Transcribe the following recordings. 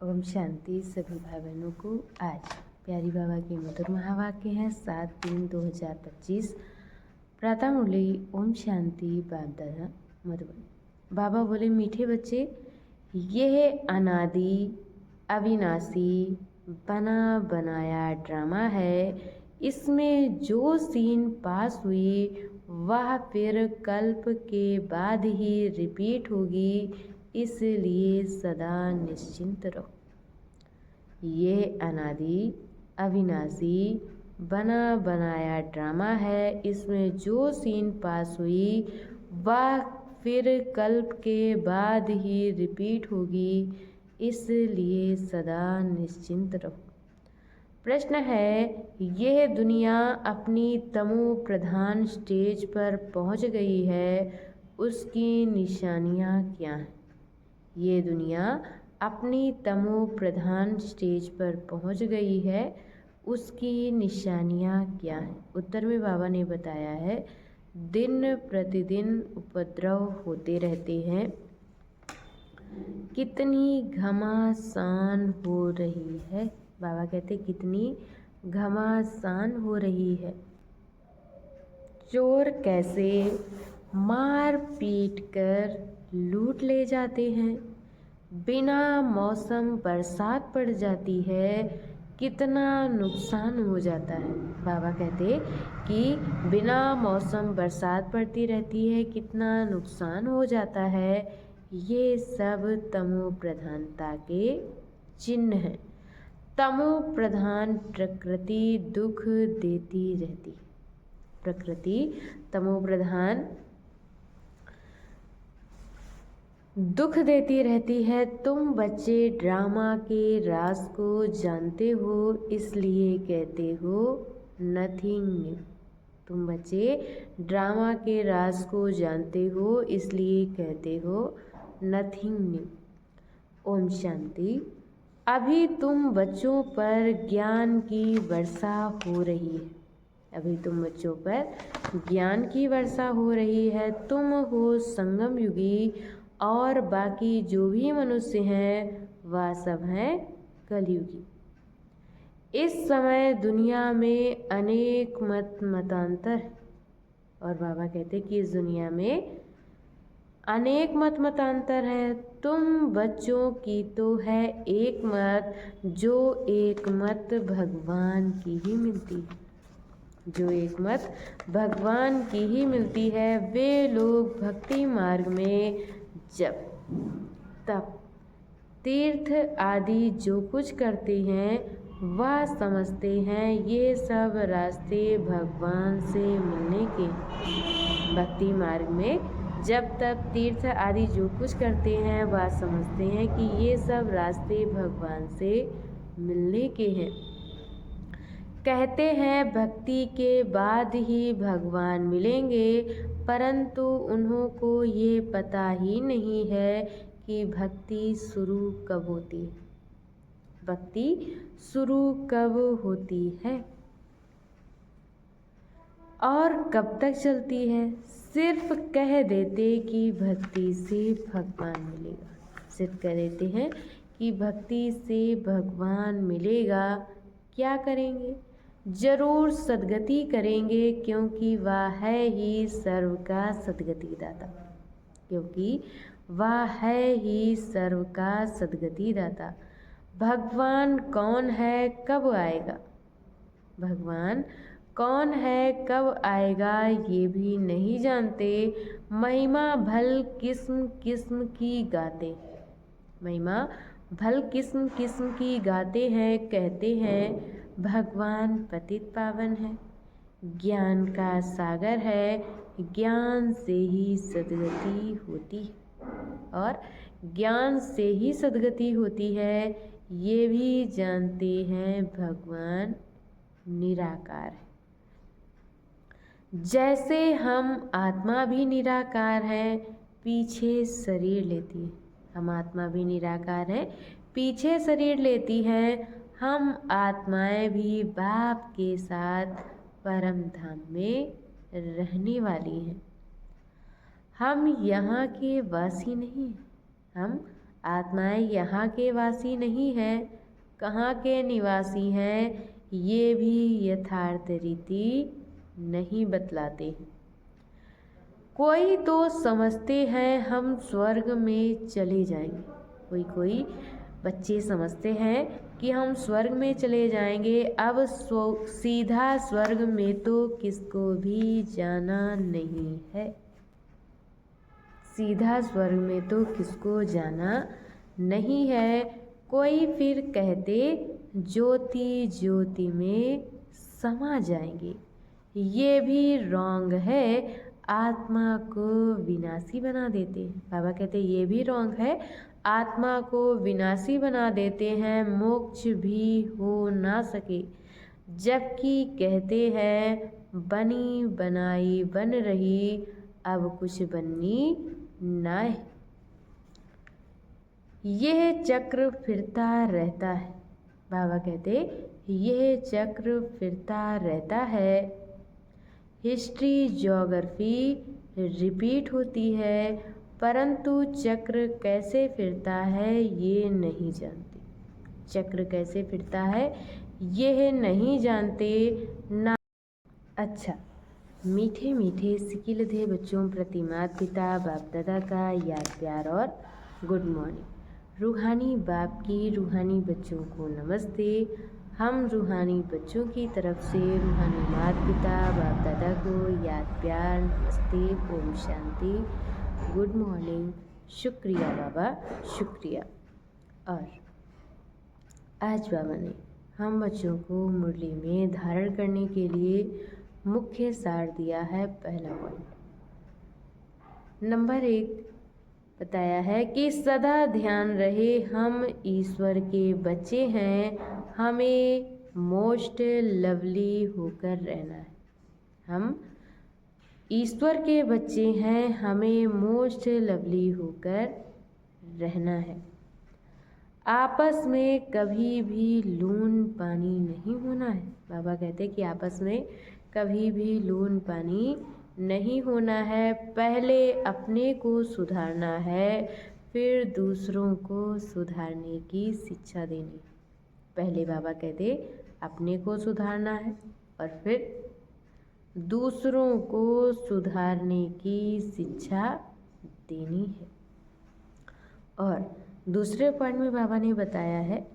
ओम शांति। सभी भाई बहनों को आज प्यारी बाबा के मधुर महावाक्य हैं 7/3/2025। प्रातः मुरली ओम शांति बाप दादा मधुबन। बाबा बोले, मीठे बच्चे, यह अनादि अविनाशी बना बनाया ड्रामा है। इसमें जो सीन पास हुई वह फिर कल्प के बाद ही रिपीट होगी, इसलिए सदा निश्चिंत रहो। ये अनादि अविनाशी बना बनाया ड्रामा है। इसमें जो सीन पास हुई वह फिर कल्प के बाद ही रिपीट होगी, इसलिए सदा निश्चिंत रहो। प्रश्न है, यह दुनिया अपनी तमो प्रधान स्टेज पर पहुंच गई है, उसकी निशानियां क्या हैं? ये दुनिया अपनी तमो प्रधान स्टेज पर पहुंच गई है, उसकी निशानियां क्या हैं? उत्तर में बाबा ने बताया है, दिन प्रतिदिन उपद्रव होते रहते हैं। कितनी घमासान हो रही है। बाबा कहते कितनी घमासान हो रही है। चोर कैसे मार पीट कर लूट ले जाते हैं। बिना मौसम बरसात पड़ जाती है, कितना नुकसान हो जाता है। बाबा कहते कि बिना मौसम बरसात पड़ती रहती है, कितना नुकसान हो जाता है। ये सब तमो प्रधानता के चिन्ह हैं। तमो प्रधान प्रकृति दुख देती रहती। प्रकृति तमो प्रधान दुख देती रहती है। तुम बच्चे ड्रामा के राज को जानते हो, इसलिए कहते हो नथिंग न्यू। तुम बच्चे ड्रामा के राज को जानते हो, इसलिए कहते हो नथिंग न्यू। ओम शांति। अभी तुम बच्चों पर ज्ञान की वर्षा हो रही है। अभी तुम बच्चों पर ज्ञान की वर्षा हो रही है। तुम हो संगम युगी और बाकी जो भी मनुष्य हैं वह सब हैं कलयुगी। इस समय दुनिया में अनेक मतांतर, और बाबा कहते कि इस दुनिया में अनेक मतांतर है। तुम बच्चों की तो है एक मत, जो एक मत भगवान की ही मिलती है। जो एक मत भगवान की ही मिलती है। वे लोग भक्ति मार्ग में जप तप तीर्थ आदि जो कुछ करते हैं वह समझते हैं ये सब रास्ते भगवान से मिलने के। भक्ति मार्ग में जब तप तीर्थ आदि जो कुछ करते हैं वह समझते हैं कि ये सब रास्ते भगवान से मिलने के हैं। कहते हैं भक्ति के बाद ही भगवान मिलेंगे, परंतु उन्हों को ये पता ही नहीं है कि भक्ति शुरू कब होती है। भक्ति शुरू कब होती है और कब तक चलती है। सिर्फ कह देते कि भक्ति से भगवान मिलेगा। सिर्फ कह देते हैं कि भक्ति से भगवान मिलेगा। क्या करेंगे? जरूर सद्गति करेंगे, क्योंकि वह है ही सर्व का सद्गति दाता। क्योंकि वह है ही सर्व का सद्गति दाता। भगवान कौन है, कब आएगा? भगवान कौन है, कब आएगा, ये भी नहीं जानते। महिमा भल किस्म किस्म की गाते। महिमा भल किस्म किस्म की गाते हैं। कहते हैं भगवान पतित पावन है, ज्ञान का सागर है, ज्ञान से ही सद्गति होती है। और ज्ञान से ही सद्गति होती है, ये भी जानते हैं भगवान निराकार है। जैसे हम आत्मा भी निराकार है, पीछे शरीर लेती है। हम आत्मा भी निराकार है, पीछे शरीर लेती है। हम आत्माएं भी बाप के साथ परम धाम में रहने वाली हैं। हम यहाँ के वासी नहीं, हम आत्माएं यहाँ के वासी नहीं हैं, कहाँ के निवासी हैं, ये भी यथार्थ रीति नहीं बतलाते हैं। कोई तो समझते हैं हम स्वर्ग में चले जाएंगे, कोई बच्चे समझते हैं कि हम स्वर्ग में चले जाएंगे। अब सीधा स्वर्ग में तो किसको भी जाना नहीं है, सीधा स्वर्ग में तो किसको जाना नहीं है। कोई फिर कहते ज्योति ज्योति में समा जाएंगे, ये भी रॉन्ग है, आत्मा को विनाशी बना देते हैं। बाबा कहते ये भी रॉन्ग है, आत्मा को विनाशी बना देते हैं, मोक्ष भी हो ना सके। जबकि कहते हैं बनी बनाई बन रही, अब कुछ बननी ना है। यह चक्र फिरता रहता है। बाबा कहते यह चक्र फिरता रहता है। हिस्ट्री ज्योग्राफी रिपीट होती है, परंतु चक्र कैसे फिरता है ये नहीं जानते। चक्र कैसे फिरता है यह नहीं जानते ना। अच्छा, मीठे मीठे सिकिलधे बच्चों प्रति माता पिता बाप दादा का याद प्यार और गुड मॉर्निंग। रूहानी बाप की रूहानी बच्चों को नमस्ते। हम रूहानी बच्चों की तरफ से रूहानी माता पिता बाप दादा को याद प्यार नमस्ते, ओम शांति, गुड मॉर्निंग, शुक्रिया बाबा, शुक्रिया। और आज बाबा ने हम बच्चों को मुरली में धारण करने के लिए मुख्य सार दिया है। पहला पॉइंट नंबर 1 बताया है कि सदा ध्यान रहे हम ईश्वर के बच्चे हैं, हमें मोस्ट लवली होकर रहना है। हम ईश्वर के बच्चे हैं, हमें मोस्ट लवली होकर रहना है। आपस में कभी भी लून पानी नहीं होना है। बाबा कहते हैं कि आपस में कभी भी लून पानी नहीं होना है। पहले अपने को सुधारना है, फिर दूसरों को सुधारने की शिक्षा देनी। पहले बाबा कहते अपने को सुधारना है और फिर दूसरों को सुधारने की शिक्षा देनी है। और दूसरे पॉइंट में बाबा ने बताया है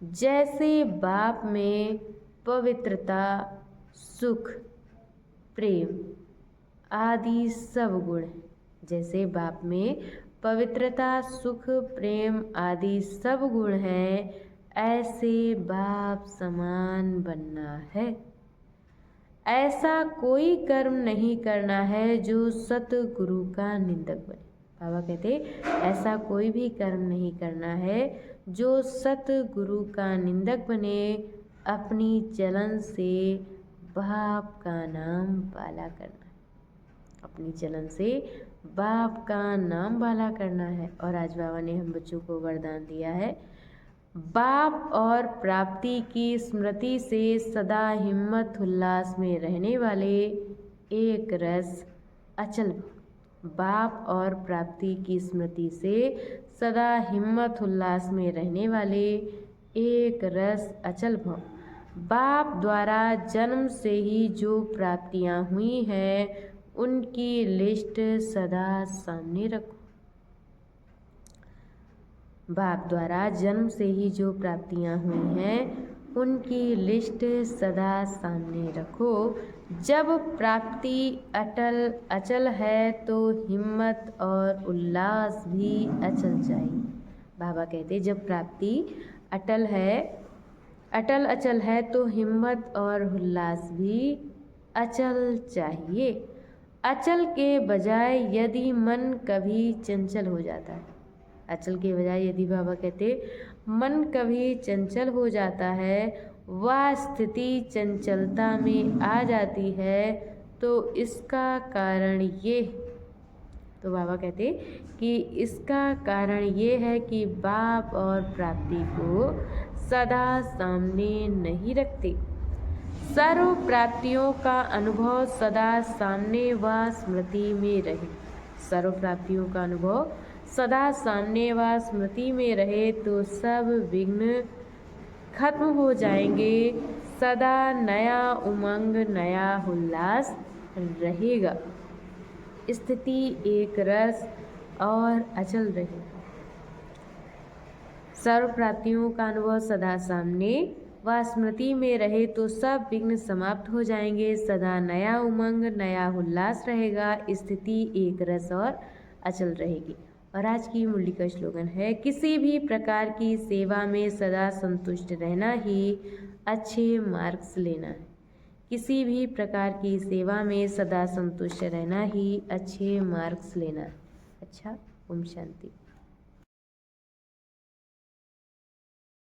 जैसे बाप में पवित्रता, सुख, प्रेम आदि सब गुण हैं, जैसे बाप में पवित्रता, सुख, प्रेम आदि सब गुण हैं, ऐसे बाप समान बनना है। ऐसा कोई कर्म नहीं करना है जो सतगुरु का निंदक बने। बाबा कहते ऐसा कोई भी कर्म नहीं करना है जो सतगुरु का निंदक बने। अपनी चलन से बाप का नाम बाला करना है, अपनी चलन से बाप का नाम बाला करना है। और आज बाबा ने हम बच्चों को वरदान दिया है, बाप और प्राप्ति की स्मृति से सदा हिम्मत उल्लास में रहने वाले एक रस अचल भव। बाप और प्राप्ति की स्मृति से सदा हिम्मत उल्लास में रहने वाले एक रस अचल भव। बाप द्वारा जन्म से ही जो प्राप्तियां हुई हैं उनकी लिस्ट सदा सामने रखो। बाप द्वारा जन्म से ही जो प्राप्तियां हुई हैं उनकी लिस्ट सदा सामने रखो। जब प्राप्ति अचल है तो हिम्मत और उल्लास भी अचल चाहिए। बाबा कहते जब प्राप्ति अटल अचल है तो हिम्मत और उल्लास भी अचल चाहिए। अचल के बजाय यदि मन कभी चंचल हो जाता है, अचल के बजाय यदि बाबा कहते मन कभी चंचल हो जाता है, वह स्थिति चंचलता में आ जाती है, तो इसका कारण ये, तो बाबा कहते कि इसका कारण ये है कि बाप और प्राप्ति को सदा सामने नहीं रखते। सर्व प्राप्तियों का अनुभव सदा सामने व स्मृति में रहे। सर्व प्राप्तियों का अनुभव सदा सामने व स्मृति में रहे तो सब विघ्न खत्म हो जाएंगे। सदा नया उमंग नया उल्लास रहेगा। स्थिति एक रस और अचल रहेगी। सर्व प्राप्तियों का अनुभव सदा सामने व स्मृति में रहे तो सब विघ्न समाप्त हो जाएंगे। सदा नया उमंग नया उल्लास रहेगा। स्थिति एक रस और अचल रहेगी। और आज की मुरली का स्लोगन है, किसी भी प्रकार की सेवा में सदा संतुष्ट रहना ही अच्छे मार्क्स लेना है। किसी भी प्रकार की सेवा में सदा संतुष्ट रहना ही अच्छे मार्क्स लेना है। अच्छा, ओम शांति।